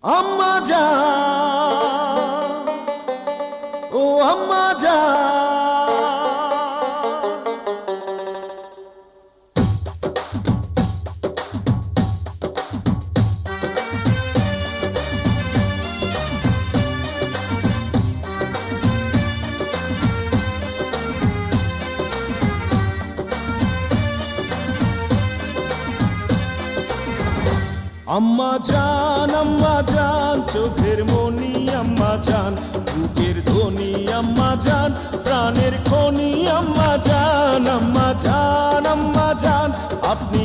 আম্মা জান, ও আম্মা জান। আম্মা জান, চোখের মনি আম্মা জান, বুকের ধ্বনি আম্মা জান, প্রাণের খনি আম্মা জান, আম্মা জান, আম্মা জান, আপনি